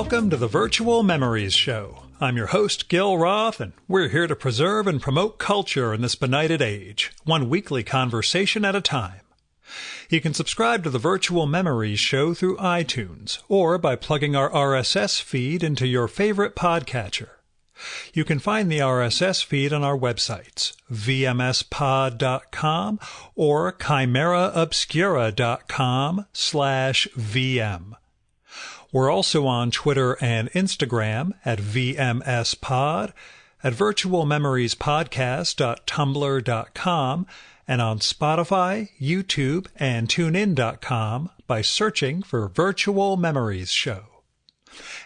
Welcome to the Virtual Memories Show. I'm your host, Gil Roth, and we're here to preserve and promote culture in this benighted age, one weekly conversation at a time. You can subscribe to the Virtual Memories Show through iTunes, or by plugging our RSS feed into your favorite podcatcher. You can find the RSS feed on our websites, vmspod.com or chimeraobscura.com/vm. We're also on Twitter and Instagram at vmspod, at virtualmemoriespodcast.tumblr.com, and on Spotify, YouTube, and TuneIn.com by searching for Virtual Memories Show.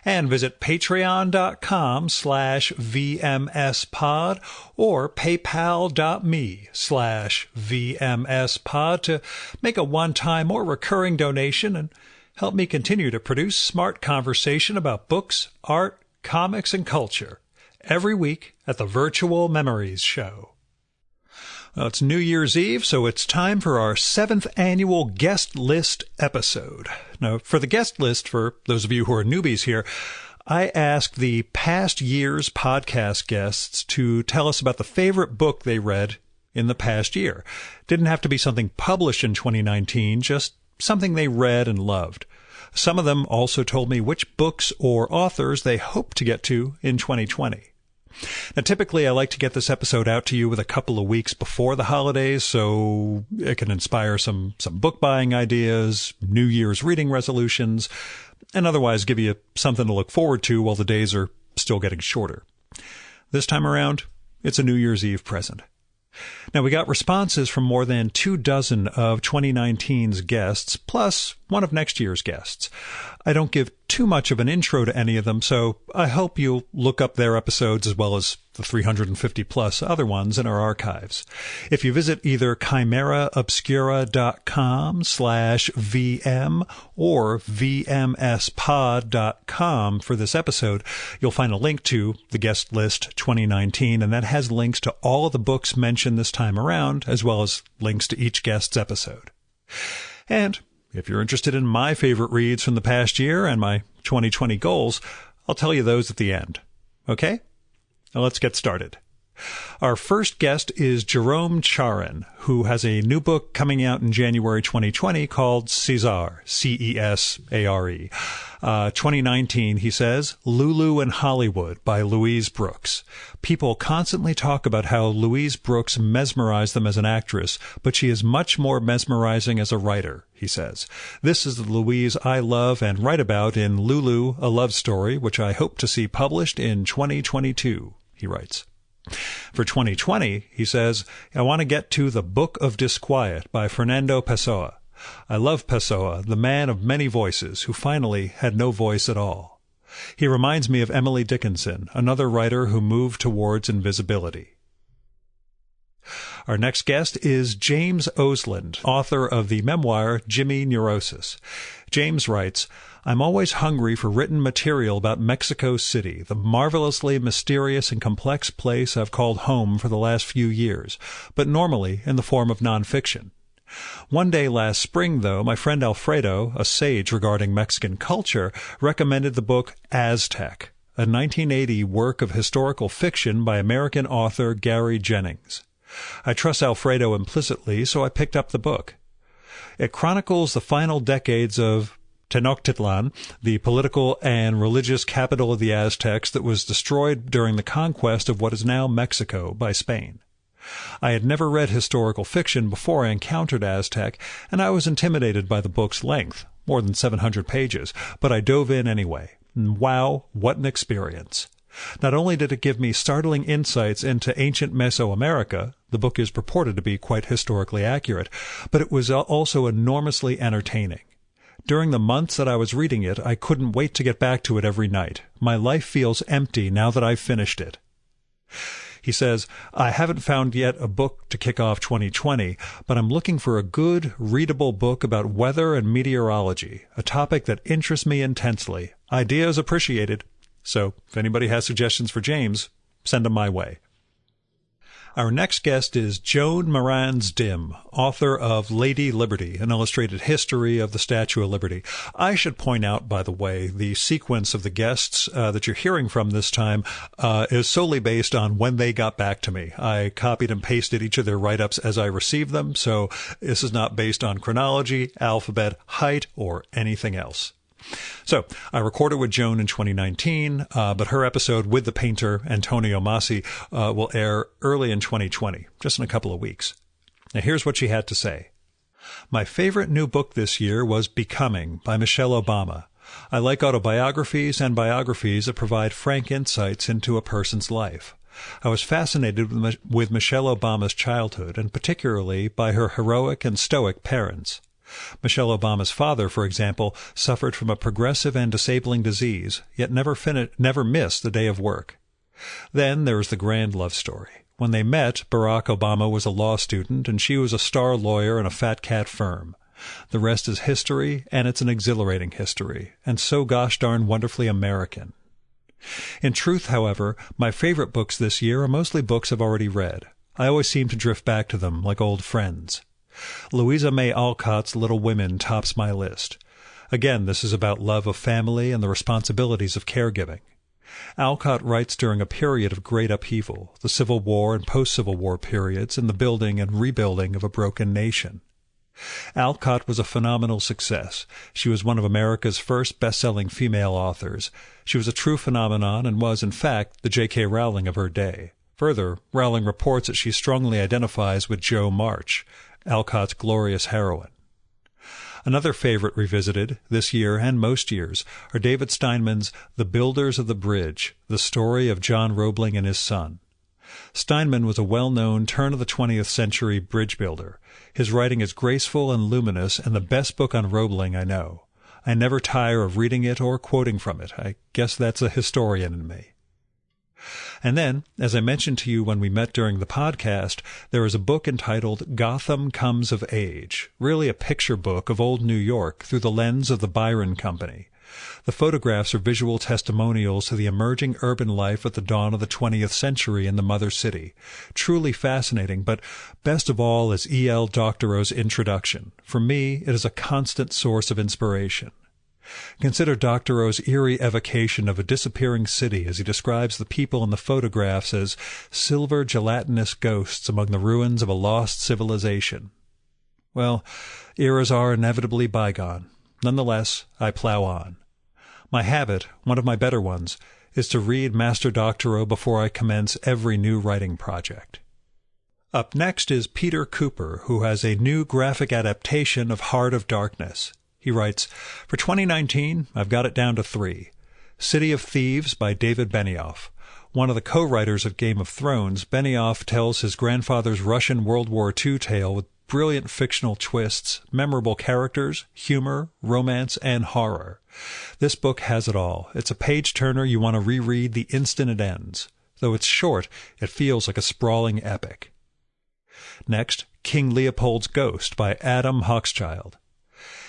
And visit patreon.com/vmspod or paypal.me/vmspod to make a one-time or recurring donation and help me continue to produce smart conversation about books, art, comics, and culture every week at the Virtual Memories Show. Well, it's New Year's Eve, so it's time for our 7th annual guest list episode. Now, for the guest list, for those of you who are newbies here, I asked the past year's podcast guests to tell us about the favorite book they read in the past year. Didn't have to be something published in 2019, just something they read and loved. Some of them also told me which books or authors they hope to get to in 2020. Now, typically, I like to get this episode out to you with a couple of weeks before the holidays so it can inspire some book buying ideas, New Year's reading resolutions, and otherwise give you something to look forward to while the days are still getting shorter. This time around, it's a New Year's Eve present. Now, we got responses from more than 24 of 2019's guests, plus one of next year's guests. I don't give too much of an intro to any of them, so I hope you'll look up their episodes as well as the 350-plus other ones in our archives. If you visit either chimeraobscura.com/vm or vmspod.com for this episode, you'll find a link to the guest list 2019, and that has links to all of the books mentioned this time around, as well as links to each guest's episode. And if you're interested in my favorite reads from the past year and my 2020 goals, I'll tell you those at the end. Okay? Now let's get started. Our first guest is Jerome Charen, who has a new book coming out in January 2020 called Cesare, C-E-S-A-R-E. 2019, he says, Lulu in Hollywood by Louise Brooks. People constantly talk about how Louise Brooks mesmerized them as an actress, but she is much more mesmerizing as a writer, he says. This is the Louise I love and write about in Lulu, A Love Story, which I hope to see published in 2022, he writes. For 2020, he says, I want to get to The Book of Disquiet by Fernando Pessoa. I love Pessoa, the man of many voices who finally had no voice at all. He reminds me of Emily Dickinson, another writer who moved towards invisibility. Our next guest is James Oseland, author of the memoir Jimmy Neurosis. James writes, I'm always hungry for written material about Mexico City, the marvelously mysterious and complex place I've called home for the last few years, but normally in the form of nonfiction. One day last spring, though, my friend Alfredo, a sage regarding Mexican culture, recommended the book Aztec, a 1980 work of historical fiction by American author Gary Jennings. I trust Alfredo implicitly, so I picked up the book. It chronicles the final decades of Tenochtitlan, the political and religious capital of the Aztecs that was destroyed during the conquest of what is now Mexico by Spain. I had never read historical fiction before I encountered Aztec, and I was intimidated by the book's length, more than 700 pages, but I dove in anyway. And wow, what an experience. Not only did it give me startling insights into ancient Mesoamerica, the book is purported to be quite historically accurate, but it was also enormously entertaining. During the months that I was reading it, I couldn't wait to get back to it every night. My life feels empty now that I've finished it. He says, I haven't found yet a book to kick off 2020, but I'm looking for a good, readable book about weather and meteorology, a topic that interests me intensely. Ideas appreciated. So if anybody has suggestions for James, send them my way. Our next guest is Joan Moran's Dim, author of Lady Liberty, an illustrated history of the Statue of Liberty. I should point out, by the way, the sequence of the guests that you're hearing from this time is solely based on when they got back to me. I copied and pasted each of their write-ups as I received them, so this is not based on chronology, alphabet, height, or anything else. So I recorded with Joan in 2019, but her episode with the painter Antonio Massi will air early in 2020, just in a couple of weeks. Now here's what she had to say. My favorite new book this year was Becoming by Michelle Obama. I like autobiographies and biographies that provide frank insights into a person's life. I was fascinated with Michelle Obama's childhood, and particularly by her heroic and stoic parents. Michelle Obama's father, for example, suffered from a progressive and disabling disease, yet never missed a day of work. Then there is the grand love story. When they met, Barack Obama was a law student, and she was a star lawyer in a fat cat firm. The rest is history, and it's an exhilarating history, and so gosh darn wonderfully American. In truth, however, my favorite books this year are mostly books I've already read. I always seem to drift back to them like old friends. Louisa May Alcott's Little Women tops my list. Again, this is about love of family and the responsibilities of caregiving. Alcott writes during a period of great upheaval, the Civil War and post-Civil War periods, and the building and rebuilding of a broken nation. Alcott was a phenomenal success. She was one of America's first best-selling female authors. She was a true phenomenon and was, in fact, the J.K. Rowling of her day. Further, Rowling reports that she strongly identifies with Jo March, Alcott's glorious heroine. Another favorite revisited, this year and most years, are David Steinman's The Builders of the Bridge, the story of John Roebling and his son. Steinman was a well-known turn-of-the-20th century bridge builder. His writing is graceful and luminous and the best book on Roebling I know. I never tire of reading it or quoting from it. I guess that's a historian in me. And then, as I mentioned to you when we met during the podcast, there is a book entitled Gotham Comes of Age, really a picture book of old New York through the lens of the Byron Company. The photographs are visual testimonials to the emerging urban life at the dawn of the 20th century in the mother city. Truly fascinating, but best of all is E.L. Doctorow's introduction. For me, it is a constant source of inspiration. Consider Doctorow's eerie evocation of a disappearing city as he describes the people in the photographs as silver gelatinous ghosts among the ruins of a lost civilization. Well, eras are inevitably bygone. Nonetheless, I plow on. My habit, one of my better ones, is to read Master Doctorow before I commence every new writing project. Up next is Peter Cooper, who has a new graphic adaptation of Heart of Darkness. He writes, for 2019, I've got it down to 3. City of Thieves by David Benioff. One of the co-writers of Game of Thrones, Benioff tells his grandfather's Russian World War II tale with brilliant fictional twists, memorable characters, humor, romance, and horror. This book has it all. It's a page-turner you want to reread the instant it ends. Though it's short, it feels like a sprawling epic. Next, King Leopold's Ghost by Adam Hochschild.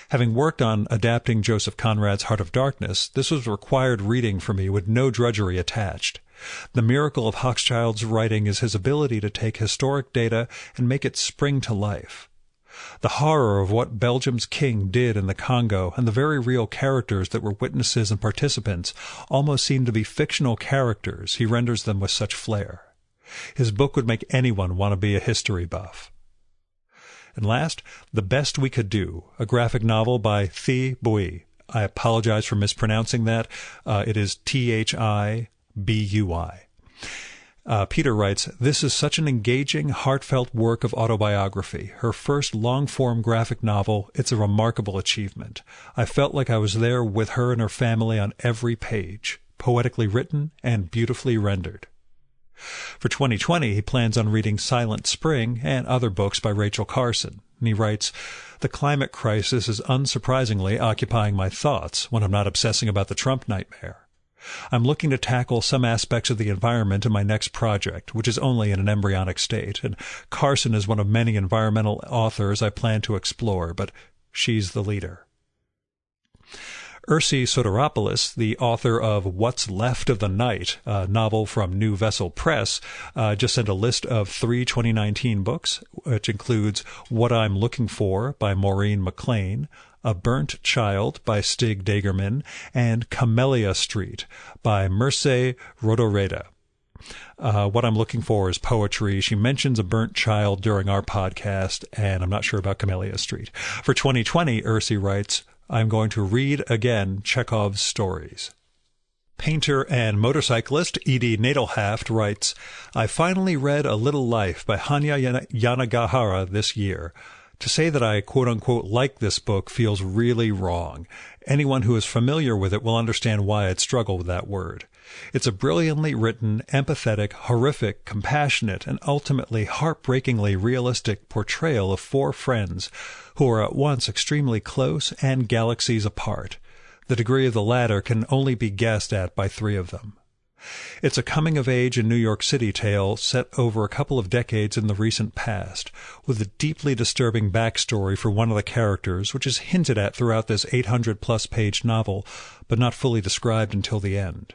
Having worked on adapting Joseph Conrad's Heart of Darkness, this was required reading for me with no drudgery attached. The miracle of Hochschild's writing is his ability to take historic data and make it spring to life. The horror of what Belgium's king did in the Congo and the very real characters that were witnesses and participants almost seem to be fictional characters. He renders them with such flair. His book would make anyone want to be a history buff. And last, The Best We Could Do, a graphic novel by Thi Bui. I apologize for mispronouncing that. It is Thibui. Peter writes, this is such an engaging, heartfelt work of autobiography. Her first long-form graphic novel, it's a remarkable achievement. I felt like I was there with her and her family on every page, poetically written and beautifully rendered. For 2020, he plans on reading Silent Spring and other books by Rachel Carson. And he writes, the climate crisis is unsurprisingly occupying my thoughts when I'm not obsessing about the Trump nightmare. I'm looking to tackle some aspects of the environment in my next project, which is only in an embryonic state, and Carson is one of many environmental authors I plan to explore, but she's the leader. Izzy Sotiropoulos, the author of What's Left of the Night, a novel from New Vessel Press, just sent a list of 3 2019 books, which includes What I'm Looking For by Maureen McLean, A Burnt Child by Stig Dagerman, and Camellia Street by Merce Rodoreda. What I'm Looking For is poetry. She mentions A Burnt Child during our podcast, and I'm not sure about Camellia Street. For 2020, Izzy writes, I'm going to read again Chekhov's stories. Painter and motorcyclist Edie Nadeau writes, I finally read A Little Life by Hanya Yanagihara this year. To say that I quote-unquote like this book feels really wrong. Anyone who is familiar with it will understand why I'd struggle with that word. It's a brilliantly written, empathetic, horrific, compassionate, and ultimately heartbreakingly realistic portrayal of 4 friends who are at once extremely close and galaxies apart. The degree of the latter can only be guessed at by 3 of them. It's a coming-of-age in New York City tale set over a couple of decades in the recent past, with a deeply disturbing backstory for one of the characters, which is hinted at throughout this 800-plus page novel, but not fully described until the end.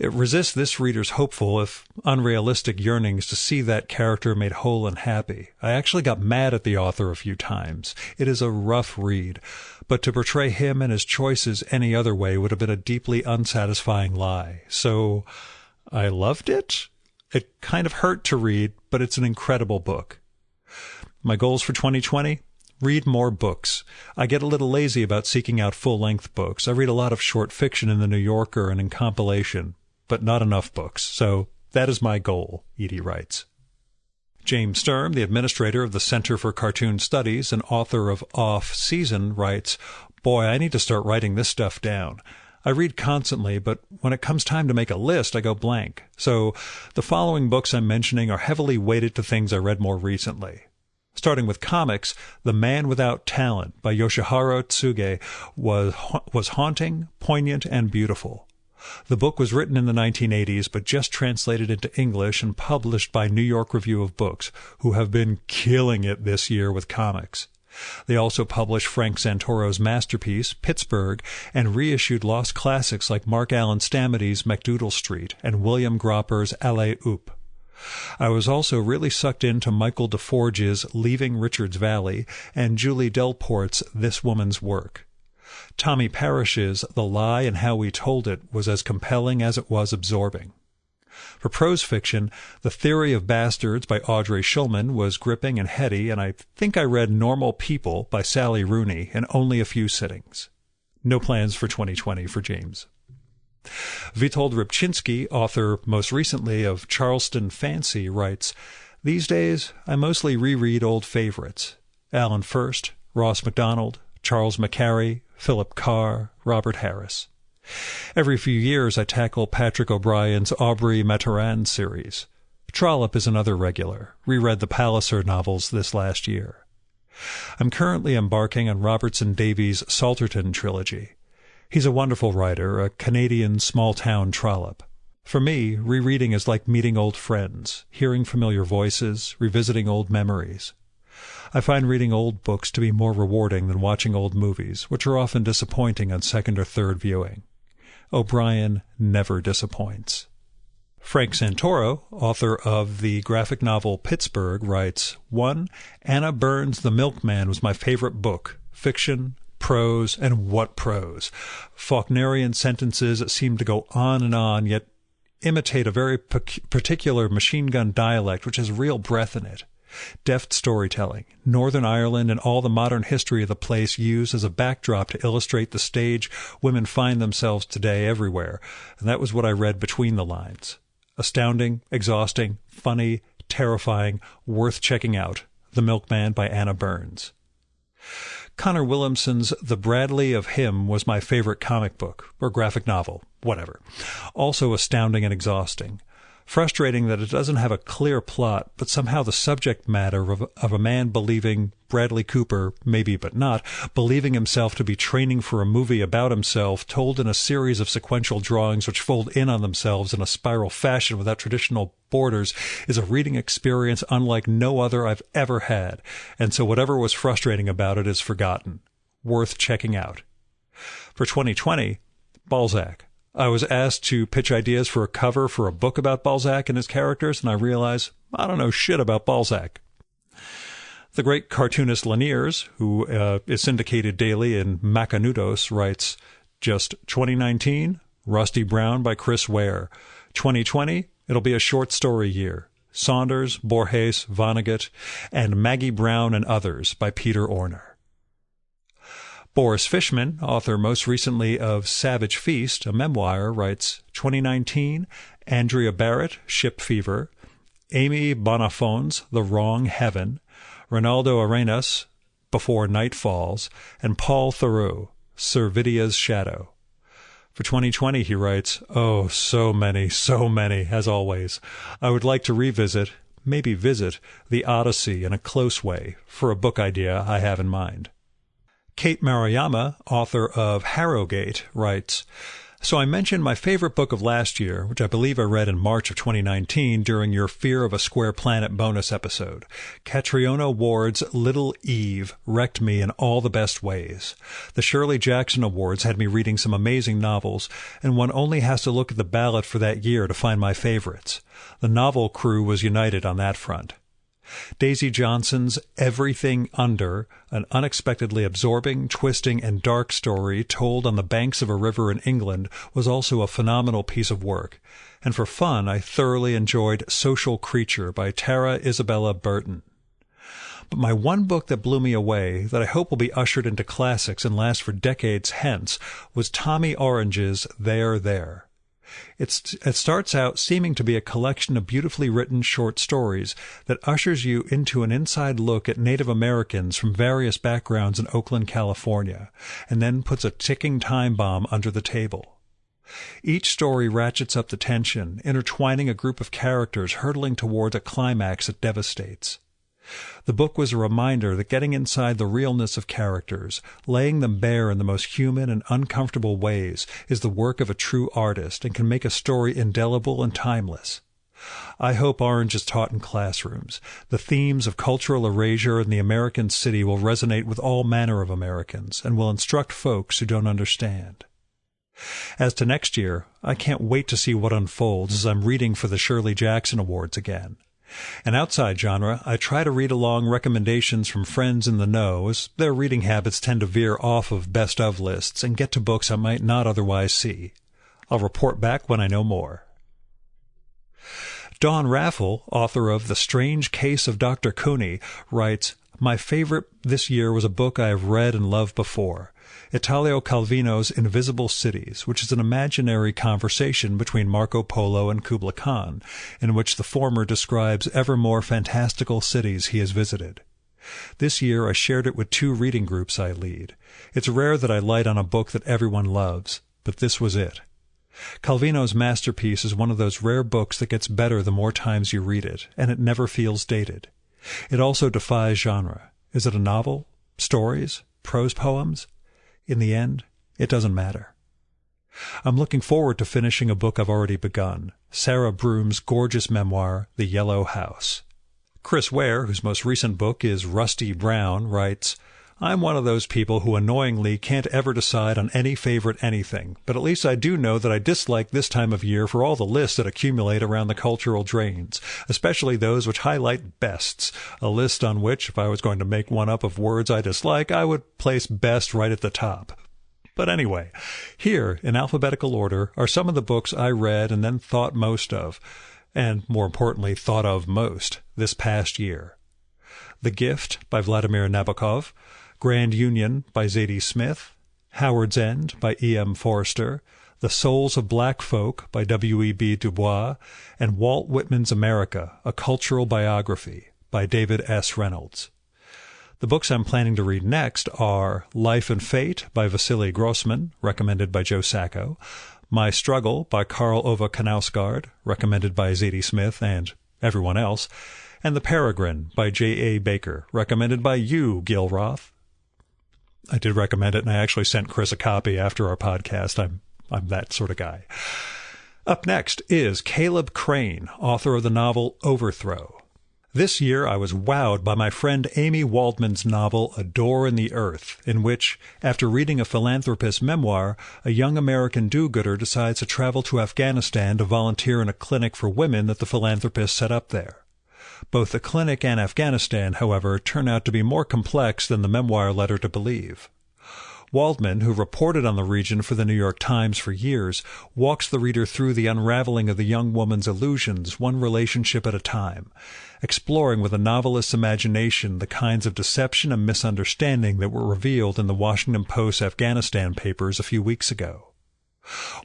It resists this reader's hopeful, if unrealistic, yearnings to see that character made whole and happy. I actually got mad at the author a few times. It is a rough read, but to portray him and his choices any other way would have been a deeply unsatisfying lie. So I loved it. It kind of hurt to read, but it's an incredible book. My goals for 2020? Read more books. I get a little lazy about seeking out full-length books. I read a lot of short fiction in The New Yorker and in compilation, but not enough books. So that is my goal, Edie writes. James Sturm, the administrator of the Center for Cartoon Studies and author of Off Season, writes, Boy, I need to start writing this stuff down. I read constantly, but when it comes time to make a list, I go blank. So the following books I'm mentioning are heavily weighted to things I read more recently. Starting with comics, The Man Without Talent by Yoshihiro Tsuge was haunting, poignant, and beautiful. The book was written in the 1980s, but just translated into English and published by New York Review of Books, who have been killing it this year with comics. They also published Frank Santoro's masterpiece, Pittsburgh, and reissued lost classics like Mark Allen Stamity's MacDoodle Street and William Gropper's Alley Oop. I was also really sucked into Michael DeForge's Leaving Richards Valley and Julie Delport's This Woman's Work. Tommy Parrish's The Lie and How We Told It was as compelling as it was absorbing. For prose fiction, The Theory of Bastards by Audrey Schulman was gripping and heady, and I think I read Normal People by Sally Rooney in only a few sittings. No plans for 2020 for James. Witold Rybczynski, author most recently of Charleston Fancy, writes, These days, I mostly reread old favorites. Alan First, Ross MacDonald, Charles McCarry, Philip Carr, Robert Harris. Every few years I tackle Patrick O'Brien's Aubrey Maturin series. Trollope is another regular. Reread the Palliser novels this last year. I'm currently embarking on Robertson Davies' Salterton trilogy. He's a wonderful writer, a Canadian small-town Trollope. For me, rereading is like meeting old friends, hearing familiar voices, revisiting old memories. I find reading old books to be more rewarding than watching old movies, which are often disappointing on second or third viewing. O'Brian never disappoints. Frank Santoro, author of the graphic novel Pittsburgh, writes, 1. Anna Burns' The Milkman was my favorite book. Fiction, prose, and what prose. Faulknerian sentences that seem to go on, yet imitate a very particular machine gun dialect which has real breath in it. Deft storytelling, Northern Ireland and all the modern history of the place used as a backdrop to illustrate the stage women find themselves today everywhere, and that was what I read between the lines. Astounding, exhausting, funny, terrifying, worth checking out. The Milkman by Anna Burns. Connor Williamson's The Bradley of Him was my favorite comic book, or graphic novel, whatever. Also astounding and exhausting. Frustrating that it doesn't have a clear plot, but somehow the subject matter of a man believing, Bradley Cooper, maybe but not, believing himself to be training for a movie about himself, told in a series of sequential drawings which fold in on themselves in a spiral fashion without traditional borders, is a reading experience unlike no other I've ever had, and so whatever was frustrating about it is forgotten. Worth checking out. For 2020, Balzac. I was asked to pitch ideas for a cover for a book about Balzac and his characters, and I realized I don't know shit about Balzac. The great cartoonist Laniers, who is syndicated daily in Macanudos, writes, just 2019, Rusty Brown by Chris Ware. 2020, it'll be a short story year. Saunders, Borges, Vonnegut, and Maggie Brown and Others by Peter Orner. Boris Fishman, author most recently of Savage Feast, a memoir, writes, 2019, Andrea Barrett, Ship Fever, Amy Bonafons, The Wrong Heaven, Ronaldo Arenas, Before Night Falls, and Paul Theroux, Servidia's Shadow. For 2020, he writes, oh, so many, as always. I would like to revisit, maybe visit, the Odyssey in a close way for a book idea I have in mind. Kate Maruyama, author of Harrogate, writes, so I mentioned my favorite book of last year, which I believe I read in March of 2019 during your Fear of a Square Planet bonus episode. Catriona Ward's Little Eve wrecked me in all the best ways. The Shirley Jackson Awards had me reading some amazing novels, and one only has to look at the ballot for that year to find my favorites. The novel crew was united on that front. Daisy Johnson's Everything Under, an unexpectedly absorbing, twisting, and dark story told on the banks of a river in England, was also a phenomenal piece of work. And for fun, I thoroughly enjoyed Social Creature by Tara Isabella Burton. But my one book that blew me away, that I hope will be ushered into classics and last for decades hence, was Tommy Orange's There, There. It starts out seeming to be a collection of beautifully written short stories that ushers you into an inside look at Native Americans from various backgrounds in Oakland, California, and then puts a ticking time bomb under the table. Each story ratchets up the tension, intertwining a group of characters hurtling towards a climax that devastates. The book was a reminder that getting inside the realness of characters, laying them bare in the most human and uncomfortable ways, is the work of a true artist and can make a story indelible and timeless. I hope Orange is taught in classrooms. The themes of cultural erasure in the American city will resonate with all manner of Americans and will instruct folks who don't understand. As to next year, I can't wait to see what unfolds as I'm reading for the Shirley Jackson Awards again. And outside genre, I try to read along recommendations from friends in the know, as their reading habits tend to veer off of best-of lists and get to books I might not otherwise see. I'll report back when I know more. Dawn Raffle, author of The Strange Case of Dr. Cooney, writes, my favorite this year was a book I have read and loved before. Italo Calvino's Invisible Cities, which is an imaginary conversation between Marco Polo and Kubla Khan, in which the former describes ever more fantastical cities he has visited. This year I shared it with 2 reading groups I lead. It's rare that I light on a book that everyone loves, but this was it. Calvino's masterpiece is one of those rare books that gets better the more times you read it, and it never feels dated. It also defies genre. Is it a novel? Stories? Prose poems? In the end, it doesn't matter. I'm looking forward to finishing a book I've already begun, Sarah Broom's gorgeous memoir, The Yellow House. Chris Ware, whose most recent book is Rusty Brown, writes, I'm one of those people who annoyingly can't ever decide on any favorite anything, but at least I do know that I dislike this time of year for all the lists that accumulate around the cultural drains, especially those which highlight bests, a list on which, if I was going to make one up of words I dislike, I would place best right at the top. But anyway, here, in alphabetical order, are some of the books I read and then thought most of, and more importantly, thought of most, this past year. The Gift by Vladimir Nabokov, Grand Union by Zadie Smith, Howard's End by E.M. Forster, The Souls of Black Folk by W.E.B. Du Bois, and Walt Whitman's America, A Cultural Biography by David S. Reynolds. The books I'm planning to read next are Life and Fate by Vasily Grossman, recommended by Joe Sacco, My Struggle by Karl Ove Knausgaard, recommended by Zadie Smith and everyone else, and The Peregrine by J.A. Baker, recommended by you, Gil Roth. I did recommend it, and I actually sent Chris a copy after our podcast. I'm that sort of guy. Up next is Caleb Crane, author of the novel Overthrow. This year I was wowed by my friend Amy Waldman's novel A Door in the Earth, in which, after reading a philanthropist's memoir, a young American do-gooder decides to travel to Afghanistan to volunteer in a clinic for women that the philanthropist set up there. Both the clinic and Afghanistan, however, turn out to be more complex than the memoir led her to believe. Waldman, who reported on the region for the New York Times for years, walks the reader through the unraveling of the young woman's illusions, one relationship at a time, exploring with a novelist's imagination the kinds of deception and misunderstanding that were revealed in the Washington Post Afghanistan papers a few weeks ago.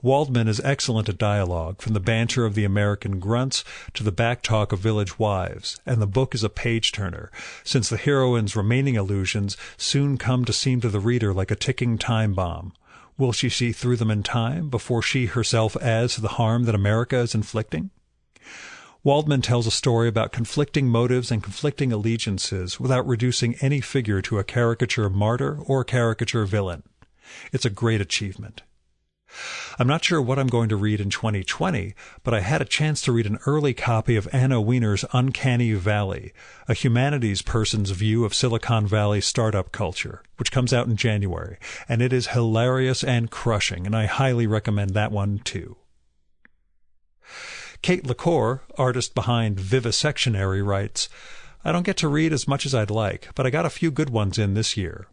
Waldman is excellent at dialogue, from the banter of the American grunts to the backtalk of village wives, and the book is a page-turner, since the heroine's remaining illusions soon come to seem to the reader like a ticking time bomb. Will she see through them in time, before she herself adds to the harm that America is inflicting? Waldman tells a story about conflicting motives and conflicting allegiances without reducing any figure to a caricature martyr or caricature villain. It's a great achievement. I'm not sure what I'm going to read in 2020, but I had a chance to read an early copy of Anna Wiener's Uncanny Valley, a humanities person's view of Silicon Valley startup culture, which comes out in January, and it is hilarious and crushing, and I highly recommend that one too. Kate LaCour, artist behind Vivisectionary, writes, I don't get to read as much as I'd like, but I got a few good ones in this year.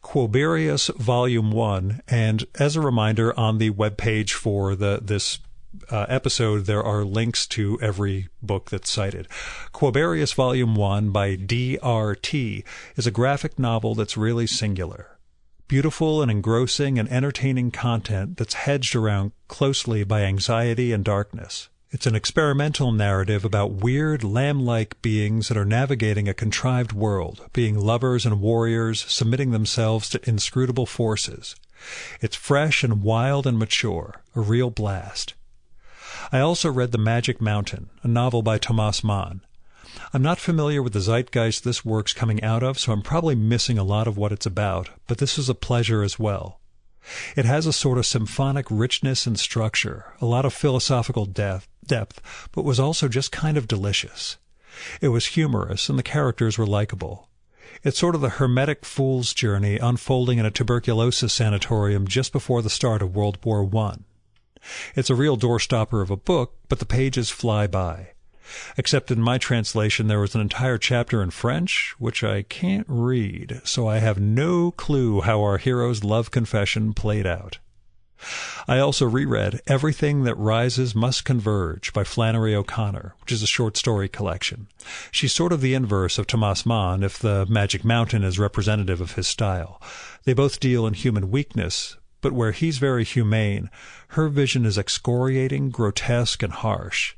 Quoberius Volume 1, and as a reminder, on the webpage for this episode, there are links to every book that's cited. Quoberius Volume 1 by D.R.T. is a graphic novel that's really singular. Beautiful and engrossing and entertaining content that's hedged around closely by anxiety and darkness. It's an experimental narrative about weird, lamb-like beings that are navigating a contrived world, being lovers and warriors, submitting themselves to inscrutable forces. It's fresh and wild and mature, a real blast. I also read The Magic Mountain, a novel by Thomas Mann. I'm not familiar with the zeitgeist this work's coming out of, so I'm probably missing a lot of what it's about, but this is a pleasure as well. It has a sort of symphonic richness and structure, a lot of philosophical depth, but was also just kind of delicious. It was humorous, and the characters were likable. It's sort of the hermetic fool's journey unfolding in a tuberculosis sanatorium just before the start of World War I. It's a real doorstopper of a book, but the pages fly by. Except in my translation there was an entire chapter in French, which I can't read, so I have no clue how our hero's love confession played out. I also reread Everything That Rises Must Converge by Flannery O'Connor, which is a short story collection. She's sort of the inverse of Thomas Mann, if The Magic Mountain is representative of his style. They both deal in human weakness, but where he's very humane, her vision is excoriating, grotesque, and harsh.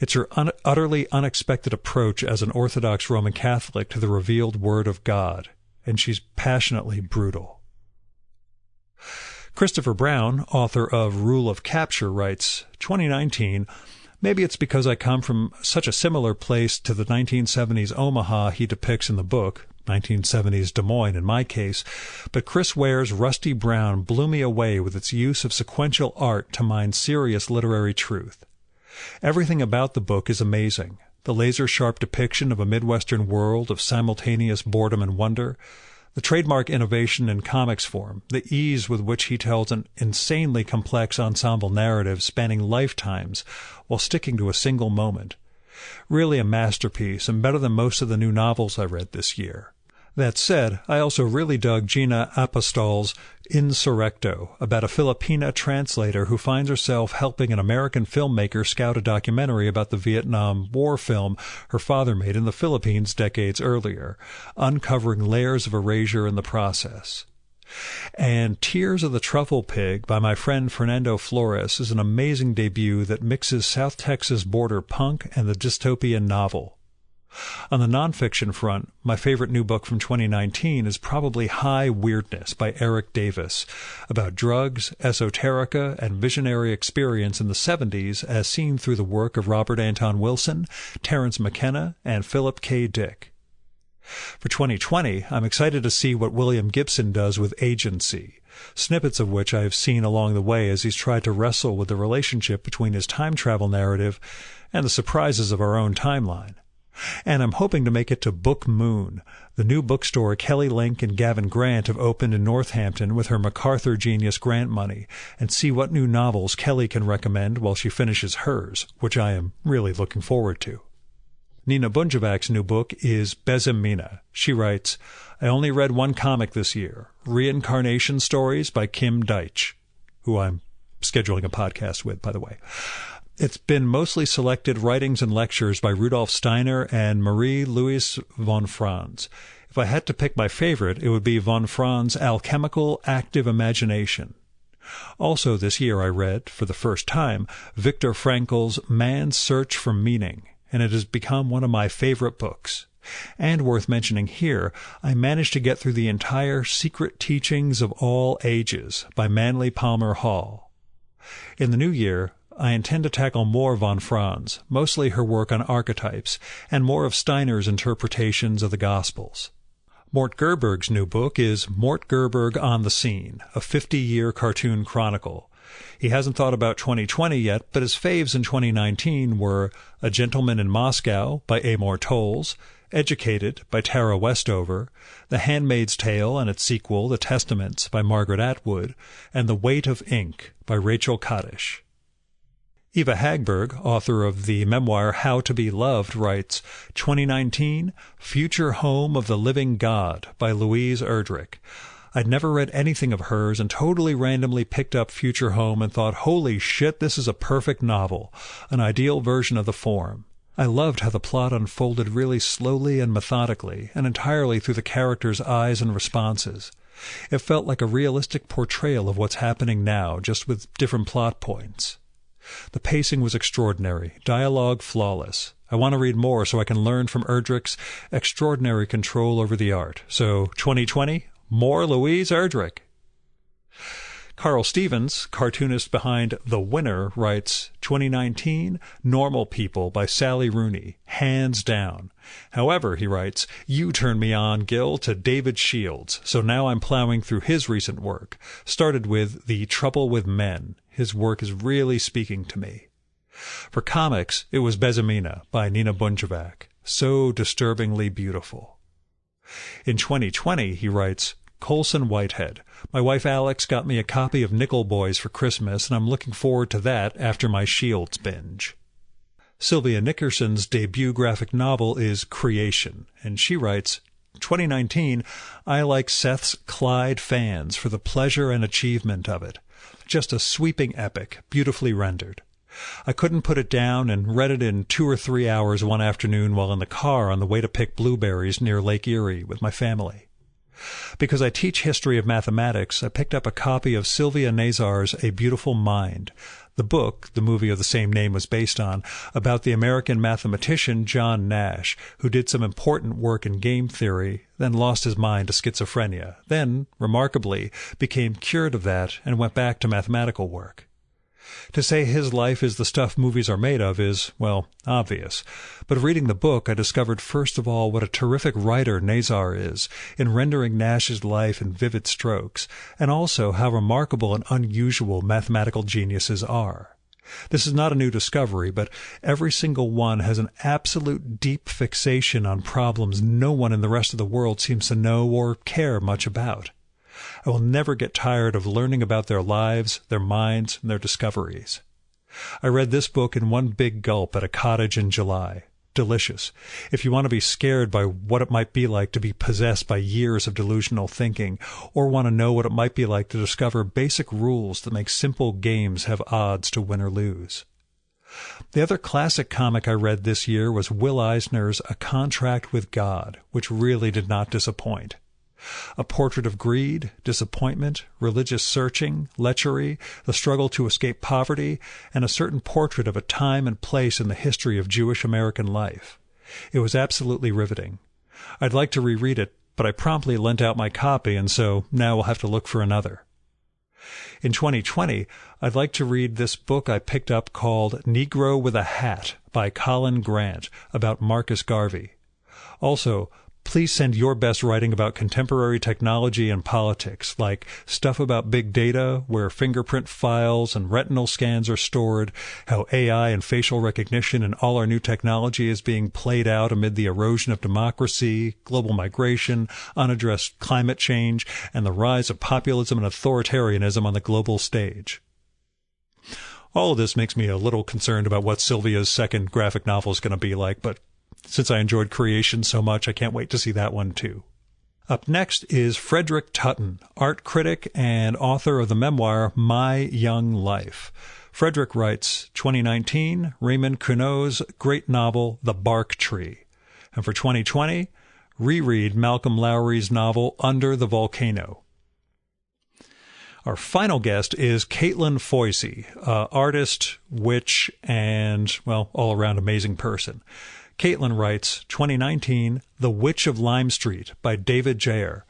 It's her utterly unexpected approach as an Orthodox Roman Catholic to the revealed Word of God, and she's passionately brutal. Christopher Brown, author of Rule of Capture, writes, 2019, maybe it's because I come from such a similar place to the 1970s Omaha he depicts in the book, 1970s Des Moines in my case, but Chris Ware's Rusty Brown blew me away with its use of sequential art to mine serious literary truth. Everything about the book is amazing. The laser-sharp depiction of a Midwestern world of simultaneous boredom and wonder, the trademark innovation in comics form, the ease with which he tells an insanely complex ensemble narrative spanning lifetimes while sticking to a single moment. Really a masterpiece, and better than most of the new novels I read this year. That said, I also really dug Gina Apostol's Insurrecto, about a Filipina translator who finds herself helping an American filmmaker scout a documentary about the Vietnam War film her father made in the Philippines decades earlier, uncovering layers of erasure in the process. And Tears of the Truffle Pig by my friend Fernando Flores is an amazing debut that mixes South Texas border punk and the dystopian novel. On the nonfiction front, my favorite new book from 2019 is probably High Weirdness by Eric Davis, about drugs, esoterica, and visionary experience in the 70s as seen through the work of Robert Anton Wilson, Terence McKenna, and Philip K. Dick. For 2020, I'm excited to see what William Gibson does with Agency, snippets of which I have seen along the way as he's tried to wrestle with the relationship between his time travel narrative and the surprises of our own timeline. And I'm hoping to make it to Book Moon, the new bookstore Kelly Link and Gavin Grant have opened in Northampton with her MacArthur Genius grant money, and see what new novels Kelly can recommend while she finishes hers, which I am really looking forward to. Nina Bunjevac's new book is Bezimina. She writes, I only read one comic this year, Reincarnation Stories by Kim Deitch, who I'm scheduling a podcast with, by the way. It's been mostly selected writings and lectures by Rudolf Steiner and Marie-Louise von Franz. If I had to pick my favorite, it would be von Franz's Alchemical Active Imagination. Also this year I read, for the first time, Viktor Frankl's Man's Search for Meaning, and it has become one of my favorite books. And worth mentioning here, I managed to get through the entire Secret Teachings of All Ages by Manly Palmer Hall. In the new year, I intend to tackle more von Franz, mostly her work on archetypes, and more of Steiner's interpretations of the Gospels. Mort Gerberg's new book is Mort Gerberg on the Scene, a 50-year cartoon chronicle. He hasn't thought about 2020 yet, but his faves in 2019 were A Gentleman in Moscow by Amor Towles, Educated by Tara Westover, The Handmaid's Tale and its sequel, The Testaments by Margaret Atwood, and The Weight of Ink by Rachel Kaddish. Eva Hagberg, author of the memoir How to Be Loved, writes, 2019, Future Home of the Living God by Louise Erdrich. I'd never read anything of hers and totally randomly picked up Future Home and thought, holy shit, this is a perfect novel, an ideal version of the form. I loved how the plot unfolded really slowly and methodically, and entirely through the characters' eyes and responses. It felt like a realistic portrayal of what's happening now, just with different plot points. The pacing was extraordinary, dialogue flawless. I want to read more so I can learn from Erdrich's extraordinary control over the art. So, 2020, more Louise Erdrich. Carl Stevens, cartoonist behind The Winner, writes, 2019, Normal People by Sally Rooney, hands down. However, he writes, you turned me on, Gil, to David Shields, so now I'm plowing through his recent work. Started with The Trouble with Men. His work is really speaking to me. For comics, it was Bezimina by Nina Bunjevac, so disturbingly beautiful. In 2020, he writes, Colson Whitehead. My wife Alex got me a copy of Nickel Boys for Christmas, and I'm looking forward to that after my Shields binge. Sylvia Nickerson's debut graphic novel is Creation, and she writes, 2019, I like Seth's Clyde fans for the pleasure and achievement of it. Just a sweeping epic, beautifully rendered. I couldn't put it down and read it in 2 or 3 hours one afternoon while in the car on the way to pick blueberries near Lake Erie with my family. Because I teach history of mathematics, I picked up a copy of Sylvia Nazar's A Beautiful Mind, the book the movie of the same name was based on, about the American mathematician John Nash, who did some important work in game theory, then lost his mind to schizophrenia, then, remarkably, became cured of that and went back to mathematical work. To say his life is the stuff movies are made of is, well, obvious. But reading the book, I discovered first of all what a terrific writer Nazar is in rendering Nash's life in vivid strokes, and also how remarkable and unusual mathematical geniuses are. This is not a new discovery, but every single one has an absolute deep fixation on problems no one in the rest of the world seems to know or care much about. I will never get tired of learning about their lives, their minds, and their discoveries. I read this book in one big gulp at a cottage in July. Delicious. If you want to be scared by what it might be like to be possessed by years of delusional thinking, or want to know what it might be like to discover basic rules that make simple games have odds to win or lose. The other classic comic I read this year was Will Eisner's A Contract with God, which really did not disappoint. A portrait of greed, disappointment, religious searching, lechery, the struggle to escape poverty, and a certain portrait of a time and place in the history of Jewish American life. It was absolutely riveting. I'd like to reread it, but I promptly lent out my copy, and so now we'll have to look for another. In 2020, I'd like to read this book I picked up called Negro with a Hat by Colin Grant about Marcus Garvey. Also, Please send your best writing about contemporary technology and politics, like stuff about big data, where fingerprint files and retinal scans are stored, how AI and facial recognition and all our new technology is being played out amid the erosion of democracy, global migration, unaddressed climate change, and the rise of populism and authoritarianism on the global stage. All of this makes me a little concerned about what Sylvia's second graphic novel is going to be like, but since I enjoyed Creation so much, I can't wait to see that one too. Up next is Frederick Tutton, art critic and author of the memoir My Young Life. Frederick writes, 2019, Raymond Queneau's great novel, The Bark Tree. And for 2020, reread Malcolm Lowry's novel, Under the Volcano. Our final guest is Caitlyn Foisy, artist, witch, and, well, all-around amazing person. Caitlyn writes, 2019, The Witch of Lime Street by David Jayer.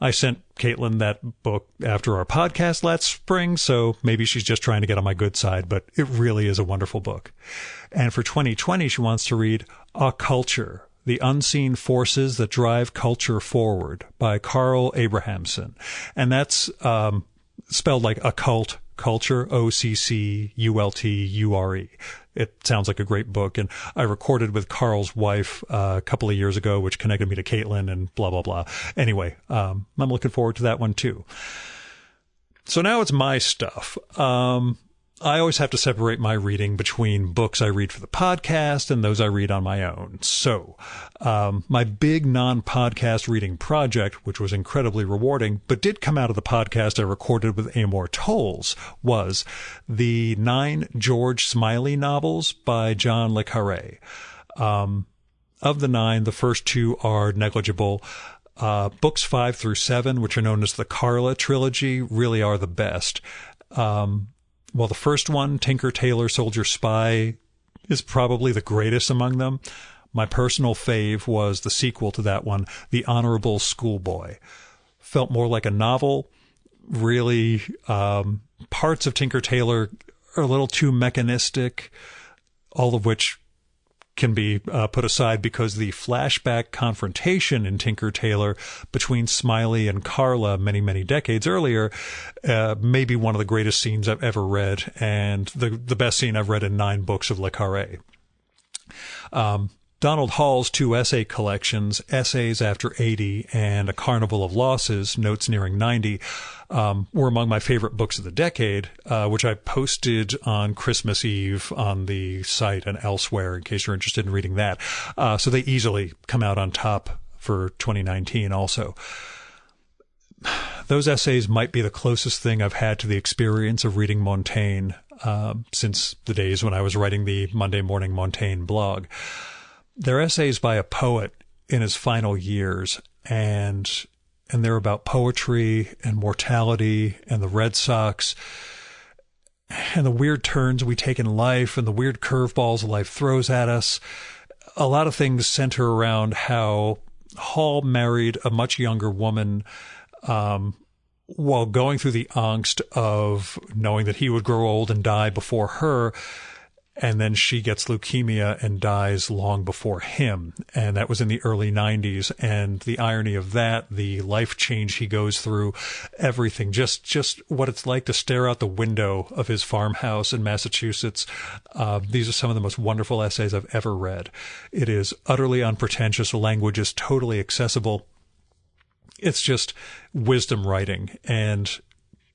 I sent Caitlyn that book after our podcast last spring, so maybe she's just trying to get on my good side, but it really is a wonderful book. And for 2020, she wants to read A Culture, The Unseen Forces That Drive Culture Forward by Carl Abrahamson. And that's spelled like occult culture, OCCULTURE. It sounds like a great book. And I recorded with Carl's wife a couple of years ago, which connected me to Caitlyn and blah, blah, blah. Anyway, I'm looking forward to that one too. So now it's my stuff. I always have to separate my reading between books I read for the podcast and those I read on my own. So my big non-podcast reading project, which was incredibly rewarding, but did come out of the podcast I recorded with Amor Tolles, was the 9 George Smiley novels by John le Carré. Of the 9, the first 2 are negligible. Books 5 through 7, which are known as the Carla trilogy, really are the best. Well, the first one, Tinker, Tailor, Soldier, Spy, is probably the greatest among them. My personal fave was the sequel to that one, The Honorable Schoolboy. Felt more like a novel. Really, parts of Tinker, Tailor are a little too mechanistic, all of which can be put aside because the flashback confrontation in Tinker Tailor between Smiley and Carla many, many decades earlier may be one of the greatest scenes I've ever read, and the best scene I've read in 9 books of le Carré. Donald Hall's 2 essay collections, Essays After 80 and A Carnival of Losses, Notes Nearing 90, were among my favorite books of the decade, which I posted on Christmas Eve on the site and elsewhere in case you're interested in reading that. So they easily come out on top for 2019 also. Those essays might be the closest thing I've had to the experience of reading Montaigne since the days when I was writing the Monday Morning Montaigne blog. They're essays by a poet in his final years, and they're about poetry and mortality and the Red Sox and the weird turns we take in life and the weird curveballs life throws at us. A lot of things center around how Hall married a much younger woman while going through the angst of knowing that he would grow old and die before her. And then she gets leukemia and dies long before him. And that was in the early 90s. And the irony of that, the life change he goes through, everything, just what it's like to stare out the window of his farmhouse in Massachusetts. These are some of the most wonderful essays I've ever read. It is utterly unpretentious. The language is totally accessible. It's just wisdom writing. And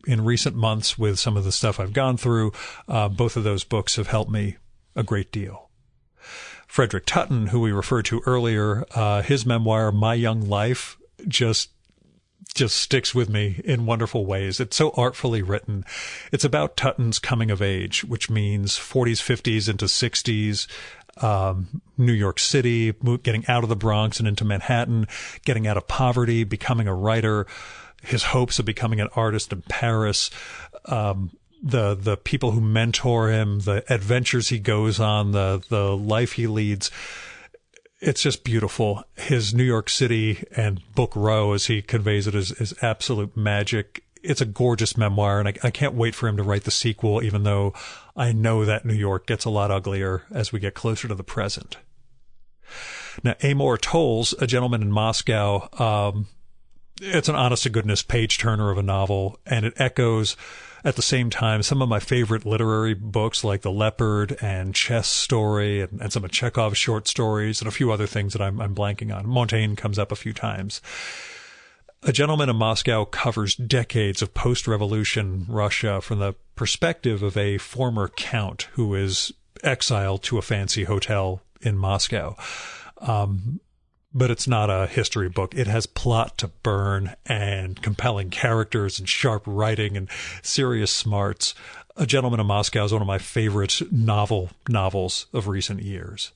in recent months, with some of the stuff I've gone through, both of those books have helped me a great deal. Frederick Tutton, who we referred to earlier, his memoir, My Young Life, just sticks with me in wonderful ways. It's so artfully written. It's about Tutton's coming of age, which means 40s, 50s into 60s, New York City, getting out of the Bronx and into Manhattan, getting out of poverty, becoming a writer, his hopes of becoming an artist in Paris, the people who mentor him, the adventures he goes on, the life he leads. It's just beautiful. His New York City and Book Row, as he conveys it, is absolute magic. It's a gorgeous memoir, and I can't wait for him to write the sequel, even though I know that New York gets a lot uglier as we get closer to the present. Now, Amor Towles, A Gentleman in Moscow, it's an honest-to-goodness page-turner of a novel, and it echoes, at the same time, some of my favorite literary books like The Leopard and Chess Story and some of Chekhov's short stories and a few other things that I'm blanking on. Montaigne comes up a few times. A Gentleman in Moscow covers decades of post-revolution Russia from the perspective of a former count who is exiled to a fancy hotel in Moscow. But it's not a history book. It has plot to burn and compelling characters and sharp writing and serious smarts. A Gentleman in Moscow is one of my favorite novels of recent years.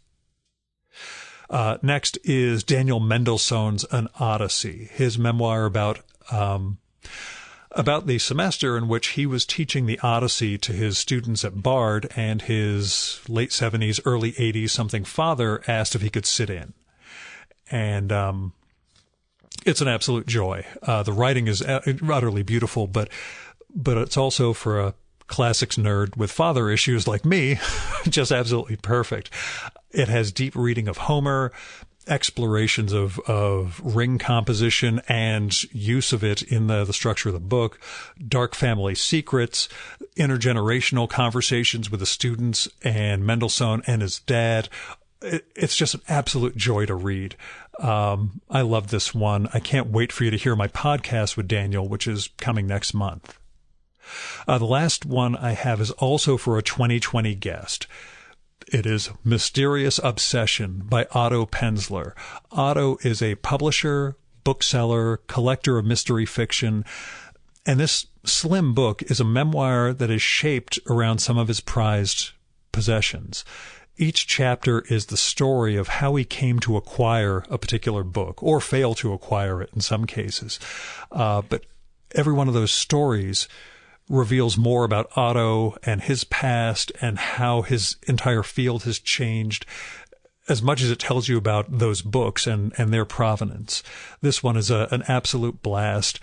Next is Daniel Mendelssohn's An Odyssey, his memoir about the semester in which he was teaching the Odyssey to his students at Bard, and his late 70s, early 80s something father asked if he could sit in. And it's an absolute joy. The writing is utterly beautiful, but it's also, for a classics nerd with father issues like me, just absolutely perfect. It has deep reading of Homer, explorations of ring composition and use of it in the structure of the book, dark family secrets, intergenerational conversations with the students and Mendelssohn and his dad. It's just an absolute joy to read. I love this one. I can't wait for you to hear my podcast with Daniel, which is coming next month. The last one I have is also for a 2020 guest. It is Mysterious Obsession by Otto Penzler. Otto is a publisher, bookseller, collector of mystery fiction, and this slim book is a memoir that is shaped around some of his prized possessions. Each chapter is the story of how he came to acquire a particular book, or fail to acquire it in some cases. But every one of those stories reveals more about Otto and his past and how his entire field has changed, as much as it tells you about those books and their provenance. This one is an absolute blast,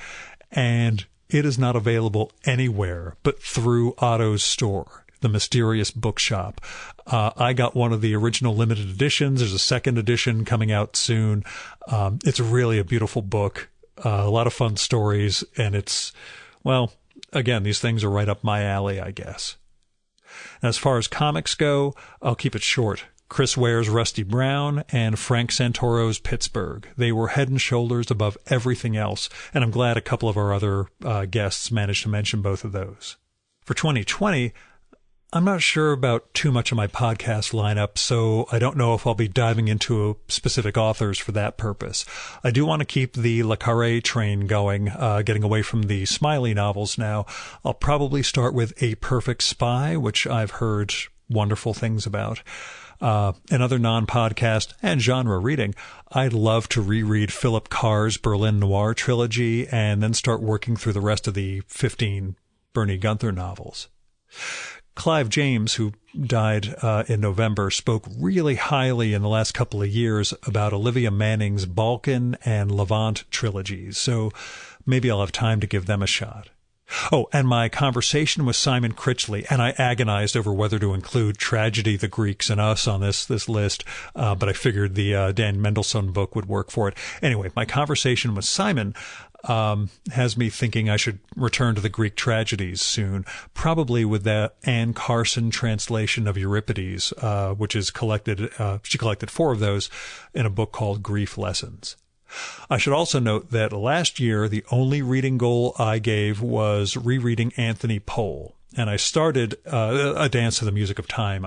and it is not available anywhere but through Otto's store, the Mysterious Bookshop. I got one of the original limited editions. There's a second edition coming out soon. It's really a beautiful book, a lot of fun stories, and it's, well, again, these things are right up my alley, I guess. As far as comics go, I'll keep it short. Chris Ware's Rusty Brown and Frank Santoro's Pittsburgh. They were head and shoulders above everything else, and I'm glad a couple of our other guests managed to mention both of those. For 2020, I'm not sure about too much of my podcast lineup, so I don't know if I'll be diving into specific authors for that purpose. I do want to keep the Le Carré train going, getting away from the Smiley novels now. I'll probably start with A Perfect Spy, which I've heard wonderful things about. Another non-podcast and genre reading, I'd love to reread Philip Carr's Berlin Noir trilogy and then start working through the rest of the 15 Bernie Gunther novels. Clive James, who died in November, spoke really highly in the last couple of years about Olivia Manning's Balkan and Levant trilogies, so maybe I'll have time to give them a shot. Oh, and my conversation with Simon Critchley, and I agonized over whether to include Tragedy, the Greeks, and Us on this list, but I figured the Dan Mendelssohn book would work for it. Anyway, my conversation with Simon has me thinking I should return to the Greek tragedies soon, probably with that Anne Carson translation of Euripides, which is collected, she collected 4 of those in a book called Grief Lessons. I should also note that last year, the only reading goal I gave was rereading Anthony Pohl. And I started A Dance to the Music of Time,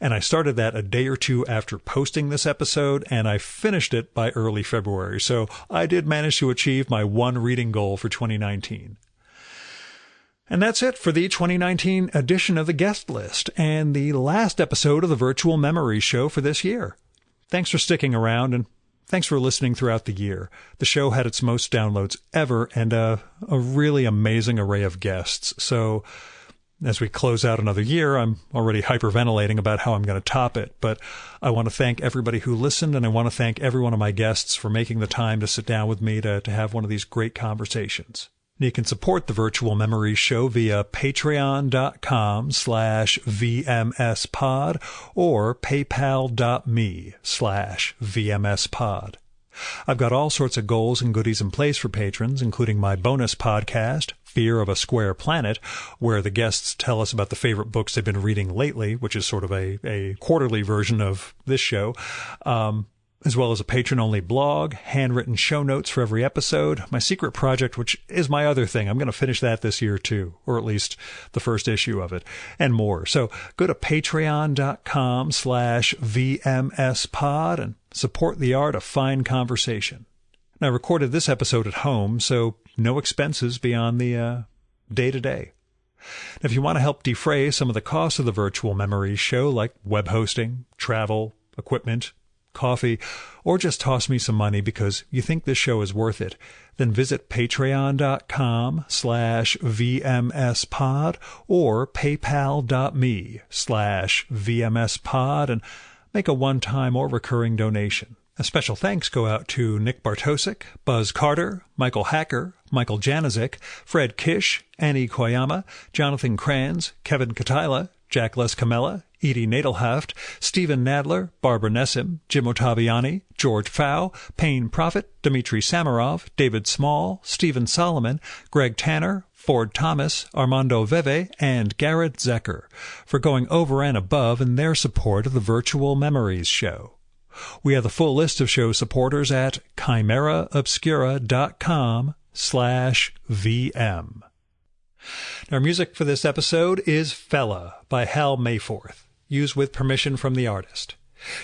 and I started that a day or two after posting this episode, and I finished it by early February. So I did manage to achieve my one reading goal for 2019. And that's it for the 2019 edition of the Guest List, and the last episode of the Virtual Memory Show for this year. Thanks for sticking around, and thanks for listening throughout the year. The show had its most downloads ever, and a really amazing array of guests. So as we close out another year, I'm already hyperventilating about how I'm going to top it. But I want to thank everybody who listened, and I want to thank every one of my guests for making the time to sit down with me to have one of these great conversations. You can support the Virtual Memories Show via patreon.com/VMSpod or paypal.me/VMSpod. I've got all sorts of goals and goodies in place for patrons, including my bonus podcast, Fear of a Square Planet, where the guests tell us about the favorite books they've been reading lately, which is sort of a quarterly version of this show, as well as a patron-only blog, handwritten show notes for every episode, my secret project, which is my other thing. I'm going to finish that this year too, or at least the first issue of it, and more. So go to patreon.com/VMSpod and support the art of fine conversation. And I recorded this episode at home, so no expenses beyond the day-to-day. And if you want to help defray some of the costs of the Virtual Memories Show, like web hosting, travel, equipment, coffee, or just toss me some money because you think this show is worth it, then visit patreon.com/VMSpod or paypal.me/VMSpod and make a one-time or recurring donation. A special thanks go out to Nick Bartosik, Buzz Carter, Michael Hacker, Michael Janizik, Fred Kish, Annie Koyama, Jonathan Kranz, Kevin Katila, Jack Lescamella, Edie Nadeau, Stephen Nadler, Barbara Nessim, Jim Ottaviani, George Fow, Payne Prophet, Dmitry Samarov, David Small, Stephen Solomon, Greg Tanner, Ford Thomas, Armando Veve, and Garrett Zecker for going over and above in their support of the Virtual Memories Show. We have the full list of show supporters at chimeraobscura.com/VM. Our music for this episode is Fella by Hal Mayforth, used with permission from the artist.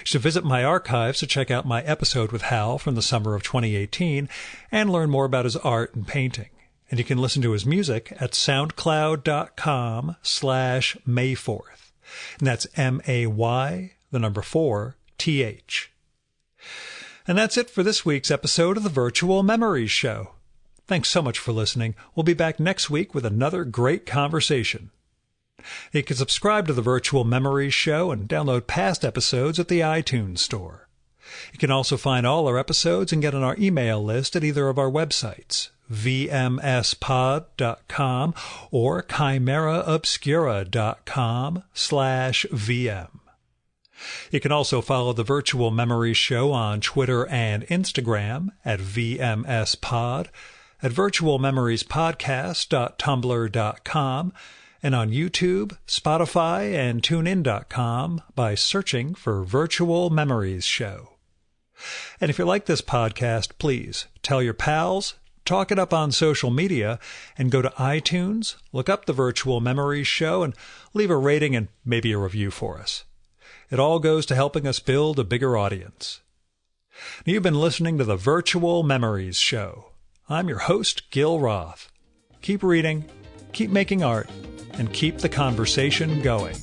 You should visit my archives to check out my episode with Hal from the summer of 2018 and learn more about his art and painting. And you can listen to his music at soundcloud.com/Mayforth. And that's MAY4TH. And that's it for this week's episode of the Virtual Memories Show. Thanks so much for listening. We'll be back next week with another great conversation. You can subscribe to the Virtual Memories Show and download past episodes at the iTunes Store. You can also find all our episodes and get on our email list at either of our websites, vmspod.com or chimeraobscura.com/VM. You can also follow the Virtual Memories Show on Twitter and Instagram at VMSpod, at virtualmemoriespodcast.tumblr.com, and on YouTube, Spotify, and TuneIn.com by searching for Virtual Memories Show. And if you like this podcast, please tell your pals, talk it up on social media, and go to iTunes, look up the Virtual Memories Show, and leave a rating and maybe a review for us. It all goes to helping us build a bigger audience. You've been listening to the Virtual Memories Show. I'm your host, Gil Roth. Keep reading, keep making art, and keep the conversation going.